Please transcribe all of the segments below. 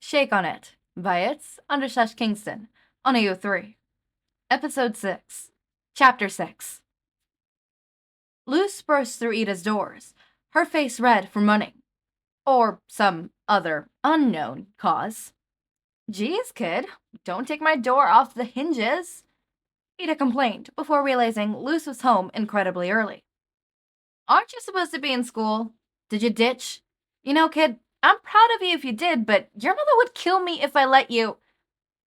Shake on It by its_Kingston on AO3. Episode 6. Chapter 6. Luz burst through Eda's doors, her face red from running. Or some other unknown cause. Geez, kid, don't take my door off the hinges, Eda complained before realizing Luz was home incredibly early. Aren't you supposed to be in school? Did you ditch? You know, kid, I'm proud of you if you did, but your mother would kill me if I let you.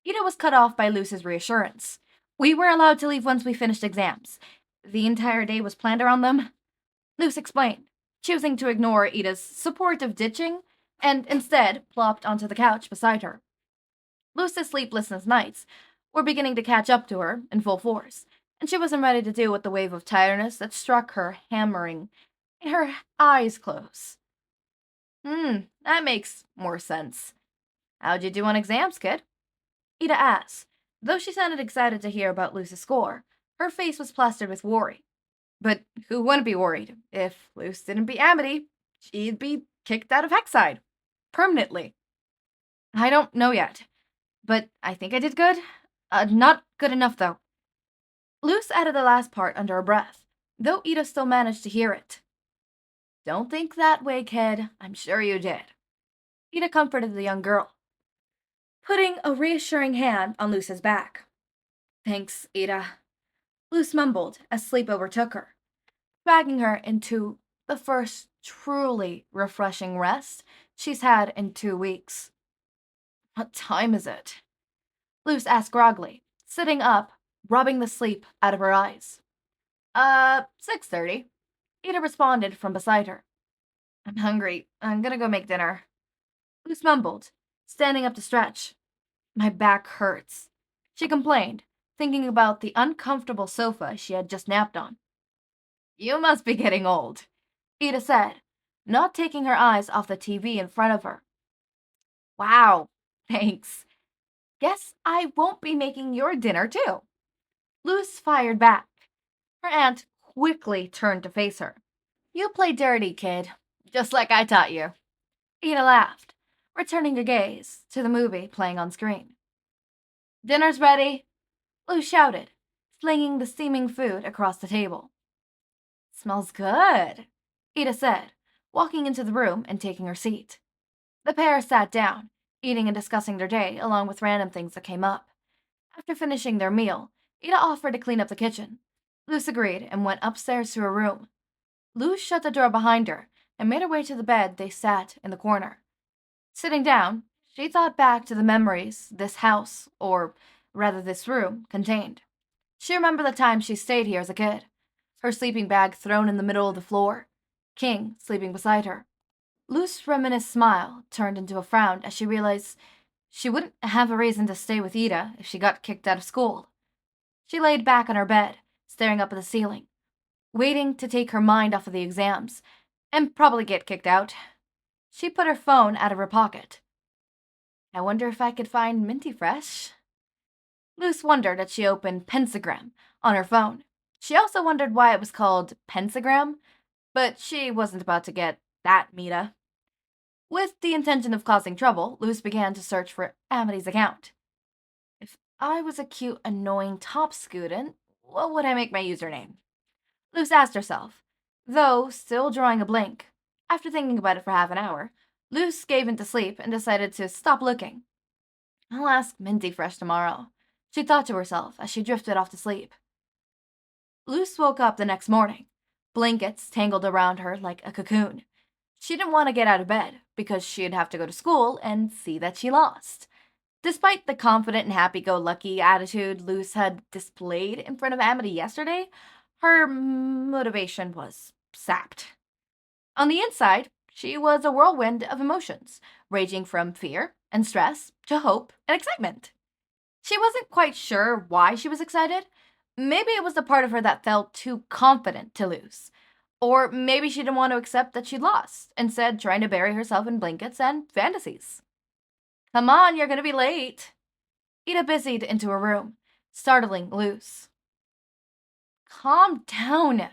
Eda was cut off by Luz's reassurance. We were allowed to leave once we finished exams. The entire day was planned around them. Luz explained, choosing to ignore Eda's supportive ditching, and instead plopped onto the couch beside her. Luz's sleeplessness nights were beginning to catch up to her in full force, and she wasn't ready to deal with the wave of tiredness that struck her, hammering her eyes close. That makes more sense. How'd you do on exams, kid? Eda asked. Though she sounded excited to hear about Luz's score, her face was plastered with worry. But who wouldn't be worried? If Luz didn't beat Amity, she'd be kicked out of Hexside. Permanently. I don't know yet, but I think I did good. Not good enough, though. Luz added the last part under her breath, though Eda still managed to hear it. Don't think that way, kid. I'm sure you did. Eda comforted the young girl, putting a reassuring hand on Luz's back. Thanks, Eda. Luz mumbled as sleep overtook her, dragging her into the first truly refreshing rest she's had in 2 weeks. What time is it? Luz asked groggily, sitting up, rubbing the sleep out of her eyes. 6:30. Eda responded from beside her. I'm hungry. I'm gonna go make dinner. Luz mumbled, standing up to stretch. My back hurts, she complained, thinking about the uncomfortable sofa she had just napped on. You must be getting old, Eda said, not taking her eyes off the TV in front of her. Wow, thanks. Guess I won't be making your dinner, too. Luz fired back. Her aunt quickly turned to face her. You play dirty, kid, just like I taught you. Eda laughed, returning her gaze to the movie playing on screen. Dinner's ready, Luz shouted, flinging the steaming food across the table. Smells good, Eda said, walking into the room and taking her seat. The pair sat down, eating and discussing their day along with random things that came up. After finishing their meal, Eda offered to clean up the kitchen. Luz agreed and went upstairs to her room. Luz shut the door behind her and made her way to the bed they sat in the corner. Sitting down, she thought back to the memories this house, or rather this room, contained. She remembered the time she stayed here as a kid, her sleeping bag thrown in the middle of the floor, King sleeping beside her. Luz's reminiscent smile turned into a frown as she realized she wouldn't have a reason to stay with Eda if she got kicked out of school. She laid back on her bed, staring up at the ceiling, waiting to take her mind off of the exams, and probably get kicked out. She put her phone out of her pocket. I wonder if I could find Minty Fresh. Luz wondered as she opened Pentagram on her phone. She also wondered why it was called Pentagram, but she wasn't about to get that meta. With the intention of causing trouble, Luz began to search for Amity's account. If I was a cute, annoying top student, what would I make my username? Luz asked herself, though still drawing a blank. After thinking about it for half an hour, Luz gave in to sleep and decided to stop looking. I'll ask Minty Fresh tomorrow, she thought to herself as she drifted off to sleep. Luz woke up the next morning, blankets tangled around her like a cocoon. She didn't want to get out of bed because she'd have to go to school and see that she lost. Despite the confident and happy-go-lucky attitude Luz had displayed in front of Amity yesterday, her motivation was sapped. On the inside, she was a whirlwind of emotions, ranging from fear and stress to hope and excitement. She wasn't quite sure why she was excited. Maybe it was the part of her that felt too confident to lose. Or maybe she didn't want to accept that she'd lost, instead trying to bury herself in blankets and fantasies. Come on, you're gonna be late. Eda busied into her room, startling Luz. Calm down.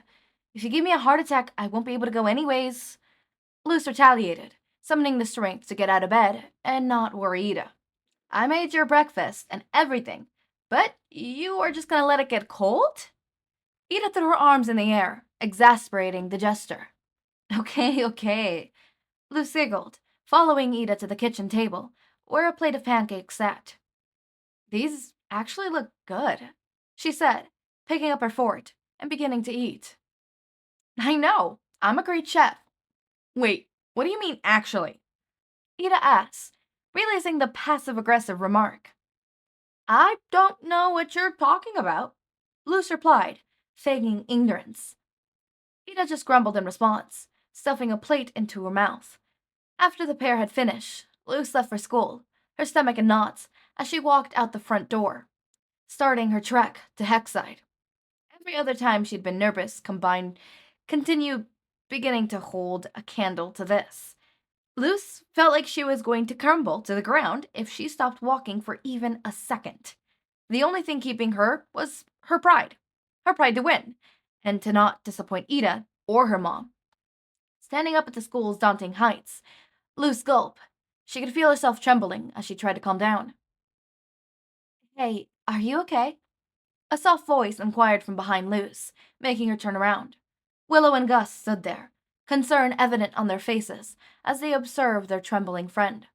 If you give me a heart attack, I won't be able to go anyways. Luz retaliated, summoning the strength to get out of bed and not worry Eda. I made your breakfast and everything, but you are just gonna let it get cold? Eda threw her arms in the air, exasperating the gesture. Okay, okay. Luz giggled, following Eda to the kitchen table, where a plate of pancakes sat. These actually look good, she said, picking up her fork and beginning to eat. I know, I'm a great chef. Wait, what do you mean actually? Eda asked, realizing the passive-aggressive remark. I don't know what you're talking about, Luz replied, feigning ignorance. Eda just grumbled in response, stuffing a plate into her mouth. After the pair had finished, Luz left for school, her stomach in knots, as she walked out the front door, starting her trek to Hexside. Every other time she'd been nervous, continued beginning to hold a candle to this. Luz felt like she was going to crumble to the ground if she stopped walking for even a second. The only thing keeping her was her pride to win, and to not disappoint Eda or her mom. Standing up at the school's daunting heights, Luz gulped. She could feel herself trembling as she tried to calm down. Hey, are you okay? A soft voice inquired from behind Luz, making her turn around. Willow and Gus stood there, concern evident on their faces as they observed their trembling friend.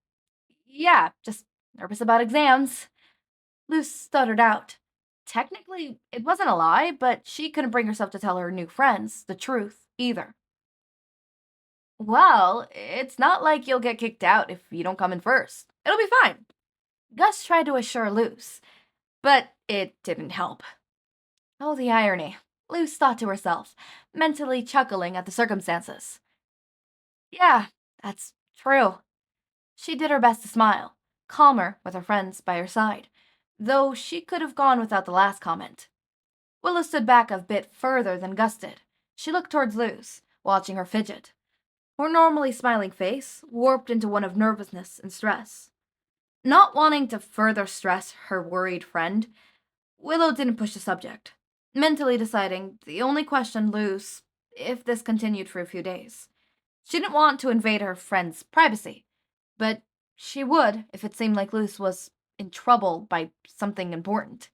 Yeah, just nervous about exams. Luz stuttered out. Technically, it wasn't a lie, but she couldn't bring herself to tell her new friends the truth, either. Well, it's not like you'll get kicked out if you don't come in first. It'll be fine. Gus tried to assure Luz, but it didn't help. Oh, the irony, Luz thought to herself, mentally chuckling at the circumstances. Yeah, that's true. She did her best to smile, calmer with her friends by her side, though she could have gone without the last comment. Willow stood back a bit further than Gus did. She looked towards Luz, watching her fidget. Her normally smiling face warped into one of nervousness and stress. Not wanting to further stress her worried friend, Willow didn't push the subject, mentally deciding the only question Luz if this continued for a few days. She didn't want to invade her friend's privacy, but she would if it seemed like Luz was in trouble by something important.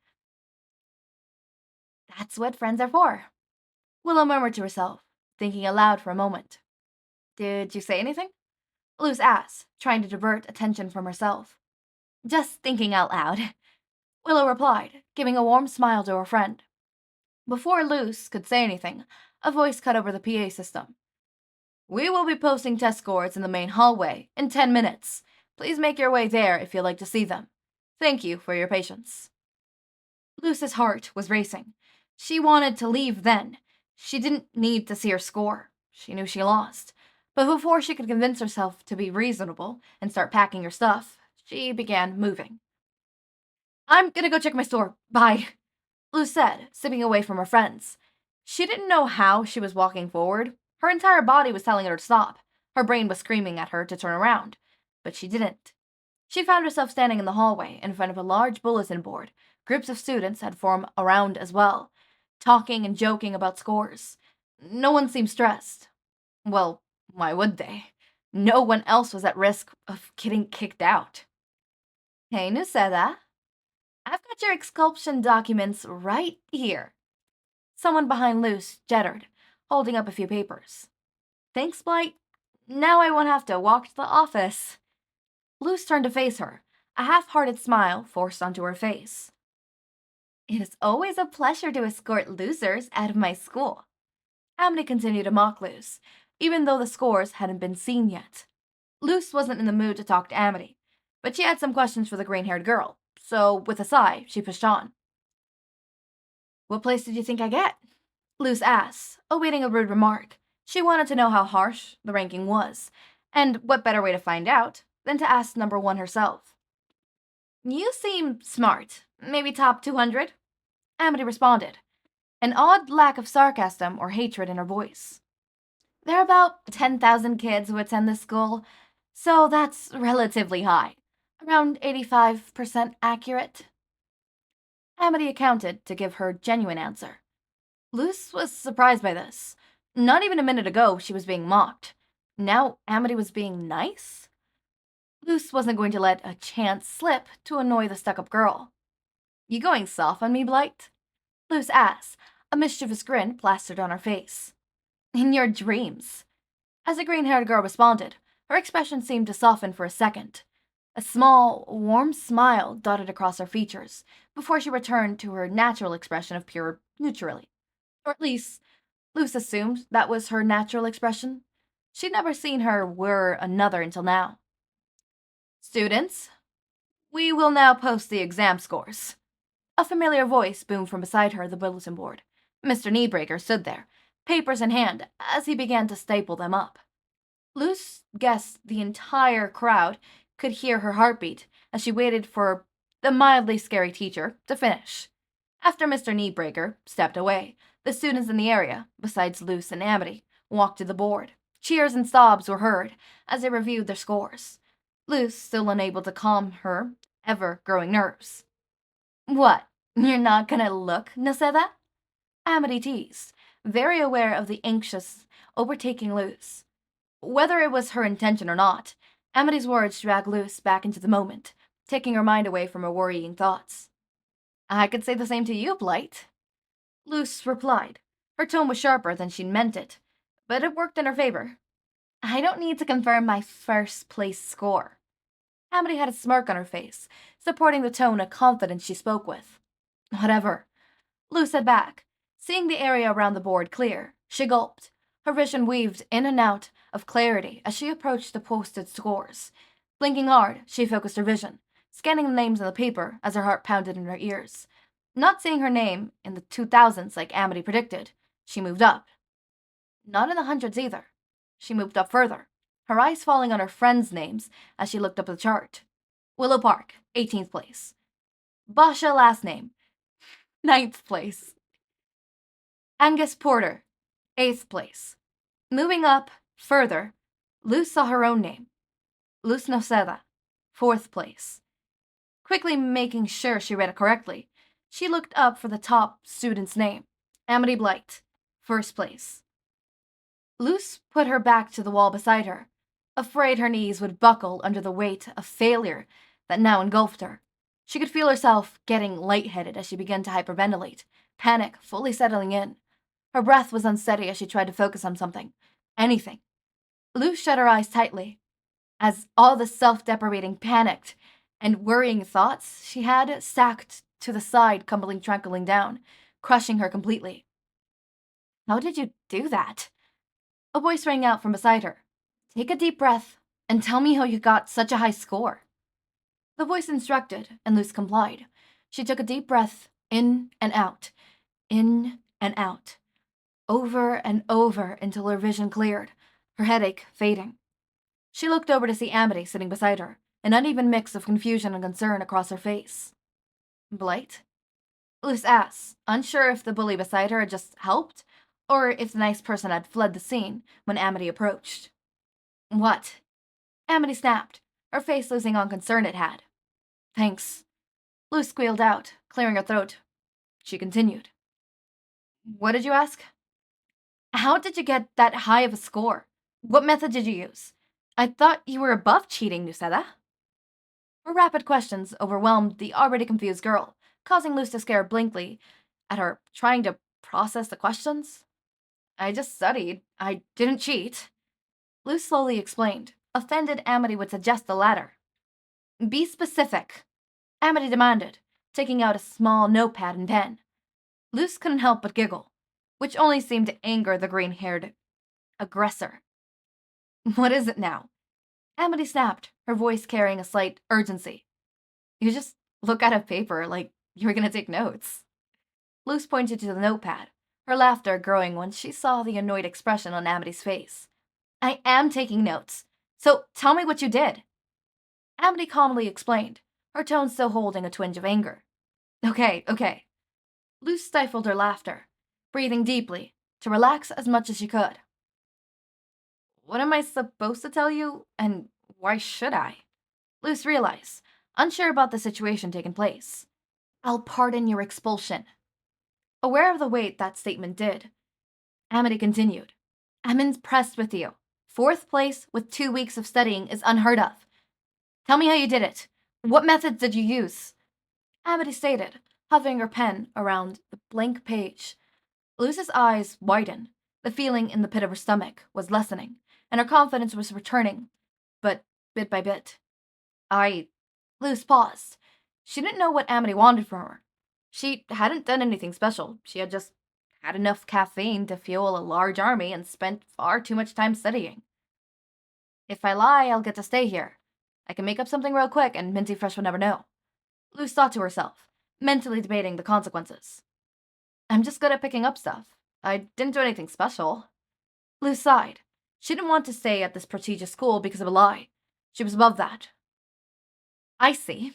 That's what friends are for, Willow murmured to herself, thinking aloud for a moment. Did you say anything? Luz asked, trying to divert attention from herself. Just thinking out loud, Willow replied, giving a warm smile to her friend. Before Luz could say anything, a voice cut over the PA system. We will be posting test scores in the main hallway in 10 minutes. Please make your way there if you'd like to see them. Thank you for your patience. Luz's heart was racing. She wanted to leave then. She didn't need to see her score. She knew she lost. But before she could convince herself to be reasonable and start packing her stuff, she began moving. I'm gonna go check my store. Bye, Luz said, sipping away from her friends. She didn't know how she was walking forward. Her entire body was telling her to stop. Her brain was screaming at her to turn around. But she didn't. She found herself standing in the hallway in front of a large bulletin board. Groups of students had formed around as well, talking and joking about scores. No one seemed stressed. Well, why would they? No one else was at risk of getting kicked out. Hey, Noceda. I've got your expulsion documents right here. Someone behind Luz jettered, holding up a few papers. Thanks, Blight. Now I won't have to walk to the office. Luz turned to face her, a half-hearted smile forced onto her face. It is always a pleasure to escort losers out of my school. Amity continued to mock Luz, even though the scores hadn't been seen yet. Luz wasn't in the mood to talk to Amity, but she had some questions for the green-haired girl, so with a sigh, she pushed on. What place did you think I get? Luz asked, awaiting a rude remark. She wanted to know how harsh the ranking was, and what better way to find out than to ask number one herself. You seem smart. Maybe top 200? Amity responded, an odd lack of sarcasm or hatred in her voice. There are about 10,000 kids who attend this school, so that's relatively high. Around 85% accurate. Amity accounted to give her genuine answer. Luz was surprised by this. Not even a minute ago she was being mocked. Now Amity was being nice? Luz wasn't going to let a chance slip to annoy the stuck-up girl. You going soft on me, Blight? Luz asked, a mischievous grin plastered on her face. In your dreams. As the green-haired girl responded, her expression seemed to soften for a second. A small, warm smile dotted across her features before she returned to her natural expression of pure neutrality. Or at least, Luz assumed that was her natural expression. She'd never seen her wear another until now. Students, we will now post the exam scores. A familiar voice boomed from beside her, the bulletin board. Mr. Kneebreaker stood there, papers in hand, as he began to staple them up. Luz guessed the entire crowd could hear her heartbeat as she waited for the mildly scary teacher to finish. After Mr. Kneebreaker stepped away, the students in the area, besides Luz and Amity, walked to the board. Cheers and sobs were heard as they reviewed their scores. Luz still unable to calm her ever-growing nerves. What, you're not gonna look, Noceda? Amity teased, very aware of the anxious overtaking Luz. Whether it was her intention or not, Amity's words dragged Luz back into the moment, taking her mind away from her worrying thoughts. I could say the same to you, Blight. Luz replied. Her tone was sharper than she'd meant it, but it worked in her favor. I don't need to confirm my first-place score. Amity had a smirk on her face, supporting the tone of confidence she spoke with. Whatever. Luz said back, seeing the area around the board clear. She gulped. Her vision weaved in and out of clarity as she approached the posted scores. Blinking hard, she focused her vision, scanning the names on the paper as her heart pounded in her ears. Not seeing her name in the 2000s like Amity predicted, she moved up. Not in the hundreds either. She moved up further, her eyes falling on her friends' names as she looked up the chart. Willow Park, 18th place. Basha last name, 9th place. Gus Porter, 8th place. Moving up further, Luz saw her own name. Luz Noceda, 4th place. Quickly making sure she read it correctly, she looked up for the top student's name, Amity Blight, 1st place. Luz put her back to the wall beside her, afraid her knees would buckle under the weight of failure that now engulfed her. She could feel herself getting lightheaded as she began to hyperventilate, panic fully settling in. Her breath was unsteady as she tried to focus on something, anything. Luz shut her eyes tightly, as all the self-deprecating panicked and worrying thoughts she had stacked to the side trickling down, crushing her completely. How did you do that? A voice rang out from beside her. Take a deep breath and tell me how you got such a high score. The voice instructed, and Luz complied. She took a deep breath in and out, over and over until her vision cleared, her headache fading. She looked over to see Amity sitting beside her, an uneven mix of confusion and concern across her face. Blight? Luz asked, unsure if the bully beside her had just helped, or if the nice person had fled the scene when Amity approached. What? Amity snapped, her face losing on concern it had. Thanks. Luz squealed out, clearing her throat. She continued. What did you ask? How did you get that high of a score? What method did you use? I thought you were above cheating, Noceda. Her rapid questions overwhelmed the already confused girl, causing Luz to stare blankly at her, trying to process the questions. I just studied. I didn't cheat. Luz slowly explained. Offended Amity would suggest the latter. Be specific, Amity demanded, taking out a small notepad and pen. Luz couldn't help but giggle, which only seemed to anger the green-haired aggressor. What is it now? Amity snapped, her voice carrying a slight urgency. You just look at a paper like you were going to take notes. Luz pointed to the notepad, her laughter growing when she saw the annoyed expression on Amity's face. I am taking notes, so tell me what you did. Amity calmly explained, her tone still holding a twinge of anger. Okay. Luz stifled her laughter, breathing deeply to relax as much as she could. What am I supposed to tell you, and why should I? Luz realized, unsure about the situation taking place. I'll pardon your expulsion. Aware of the weight that statement did, Amity continued. I'm impressed with you. 4th place with 2 weeks of studying is unheard of. Tell me how you did it. What methods did you use? Amity stated, hovering her pen around the blank page. Luz's eyes widened. The feeling in the pit of her stomach was lessening, and her confidence was returning, but bit by bit. Luz paused. She didn't know what Amity wanted from her. She hadn't done anything special. She had just had enough caffeine to fuel a large army and spent far too much time studying. If I lie, I'll get to stay here. I can make up something real quick and Minty Fresh will never know. Luz thought to herself, mentally debating the consequences. I'm just good at picking up stuff. I didn't do anything special. Luz sighed. She didn't want to stay at this prestigious school because of a lie. She was above that. I see.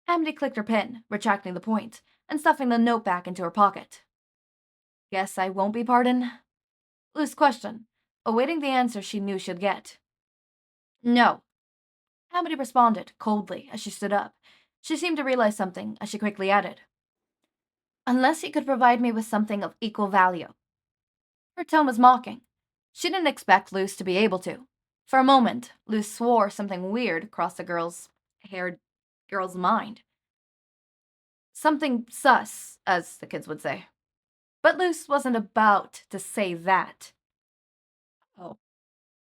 Amity clicked her pen, retracting the point, and stuffing the note back into her pocket. Guess I won't be pardoned? Luz questioned, awaiting the answer she knew she'd get. No. Amity responded, coldly, as she stood up. She seemed to realize something, as she quickly added. Unless you could provide me with something of equal value. Her tone was mocking. She didn't expect Luz to be able to. For a moment, Luz swore something weird crossed the girl's mind. Something sus, as the kids would say. But Luz wasn't about to say that. Oh.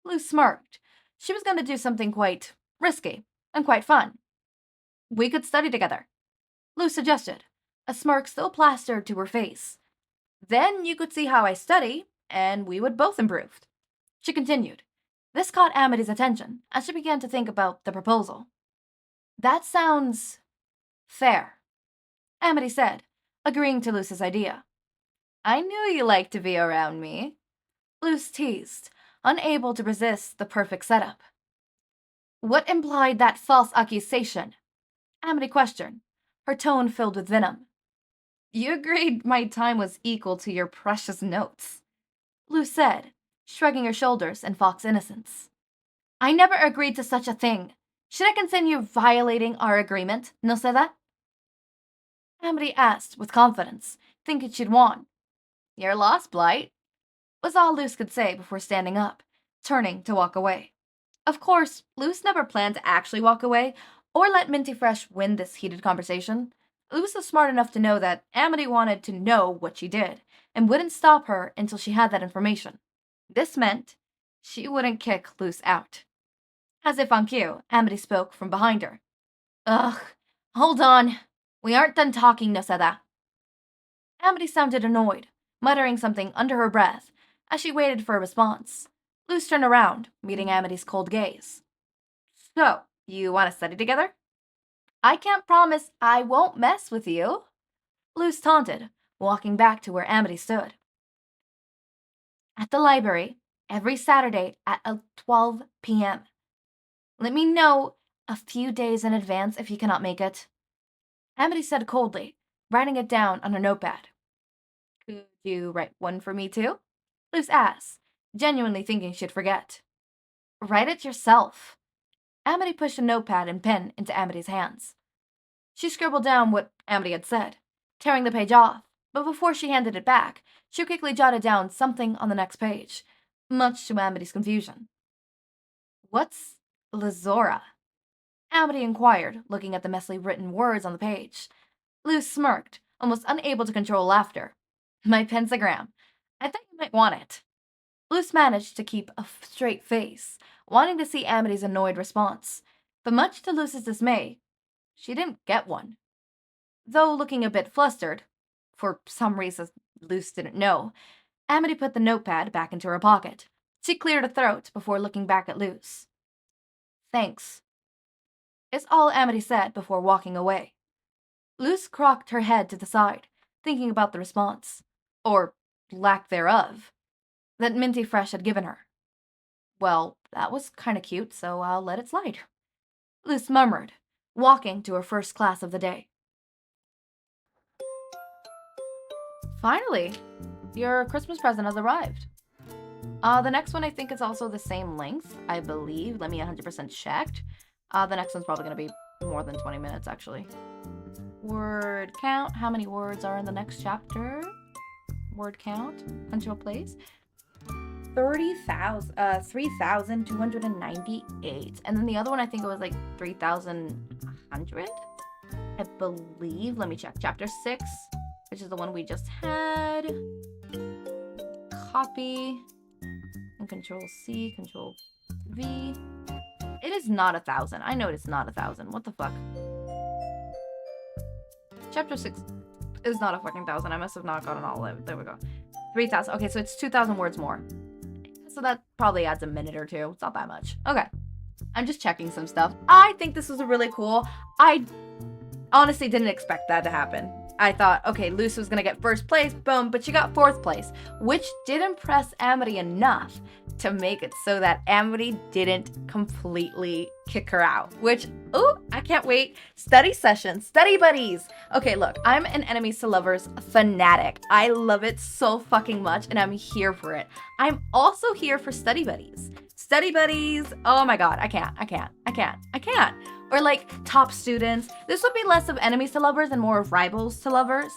Luz smirked. She was going to do something quite risky and quite fun. We could study together, Luz suggested, a smirk still plastered to her face. Then you could see how I study, and we would both improve. She continued. This caught Amity's attention, as she began to think about the proposal. That sounds fair, Amity said, agreeing to Luz's idea. I knew you liked to be around me, Luz teased, unable to resist the perfect setup. What implied that false accusation? Amity questioned, her tone filled with venom. You agreed my time was equal to your precious notes, Luz said, shrugging her shoulders in fox innocence. I never agreed to such a thing. Should I continue violating our agreement, Noceda? Amity asked with confidence, thinking she'd won. Your loss, Blight, was all Luz could say before standing up, turning to walk away. Of course, Luz never planned to actually walk away or let Minty Fresh win this heated conversation. Luz was smart enough to know that Amity wanted to know what she did and wouldn't stop her until she had that information. This meant she wouldn't kick Luz out. As if on cue, Amity spoke from behind her. Ugh, hold on. We aren't done talking, Noceda. Amity sounded annoyed, muttering something under her breath as she waited for a response. Luz turned around, meeting Amity's cold gaze. So, you want to study together? I can't promise I won't mess with you, Luz taunted, walking back to where Amity stood. At the library, every Saturday at 12 p.m. Let me know a few days in advance if you cannot make it, Amity said coldly, writing it down on her notepad. Could you write one for me too? Luz asked, genuinely thinking she'd forget. Write it yourself. Amity pushed a notepad and pen into Amity's hands. She scribbled down what Amity had said, tearing the page off, but before she handed it back, she quickly jotted down something on the next page, much to Amity's confusion. What's Lazora? Amity inquired, looking at the messily written words on the page. Luz smirked, almost unable to control laughter. My pentagram. I thought you might want it. Luz managed to keep a straight face, wanting to see Amity's annoyed response, but much to Luz's dismay, she didn't get one. Though looking a bit flustered, for some reason Luz didn't know, Amity put the notepad back into her pocket. She cleared her throat before looking back at Luz. Thanks, is all Amity said before walking away. Luz cocked her head to the side, thinking about the response, or lack thereof, that Minty Fresh had given her. Well, that was kinda cute, so I'll let it slide, Luz murmured, walking to her first class of the day. Finally, your Christmas present has arrived. The next one I think is also the same length, I believe. Let me 100% check. The next one's probably going to be more than 20 minutes, actually. Word count. How many words are in the next chapter? Word count. Control, please. 3,298. And then the other one, I think it was like 3,100, I believe. Let me check. Chapter 6, which is the one we just had. Copy. And Control C, Control V. It is not 1,000. I know it's not 1,000. What the fuck? Chapter 6 is not a fucking 1,000. I must have not gotten all of it. There we go. 3,000. Okay, so it's 2,000 words more. So that probably adds a minute or two. It's not that much. Okay. I'm just checking some stuff. I think this was really cool. I honestly didn't expect that to happen. I thought, okay, Luz was gonna get first place, boom, but she got 4th place, which did impress Amity enough to make it so that Amity didn't completely kick her out, which, ooh, I can't wait. Study session, study buddies. Okay, look, I'm an enemies to lovers fanatic. I love it so fucking much, and I'm here for it. I'm also here for study buddies. Study buddies, oh my god, I can't. Or like top students. This would be less of enemies to lovers and more of rivals to lovers,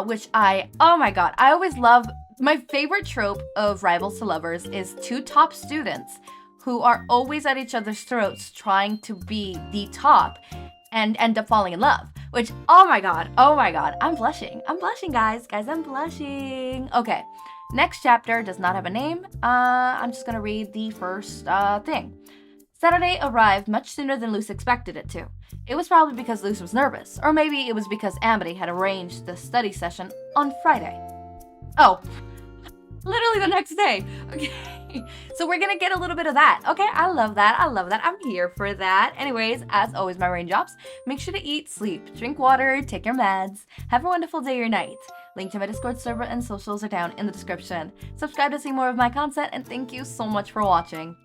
which oh my god, I always love. My favorite trope of rivals to lovers is 2 top students who are always at each other's throats trying to be the top and end up falling in love, which, oh my god, I'm blushing, guys, I'm blushing. Okay, next chapter does not have a name. I'm just gonna read the first thing. Saturday arrived much sooner than Luz expected it to. It was probably because Luz was nervous, or maybe it was because Amity had arranged the study session on Friday. Oh, literally the next day. Okay, so we're gonna get a little bit of that. Okay, I love that. I'm here for that. Anyways, as always, my raindrops, make sure to eat, sleep, drink water, take your meds. Have a wonderful day or night. Link to my Discord server and socials are down in the description. Subscribe to see more of my content, and thank you so much for watching.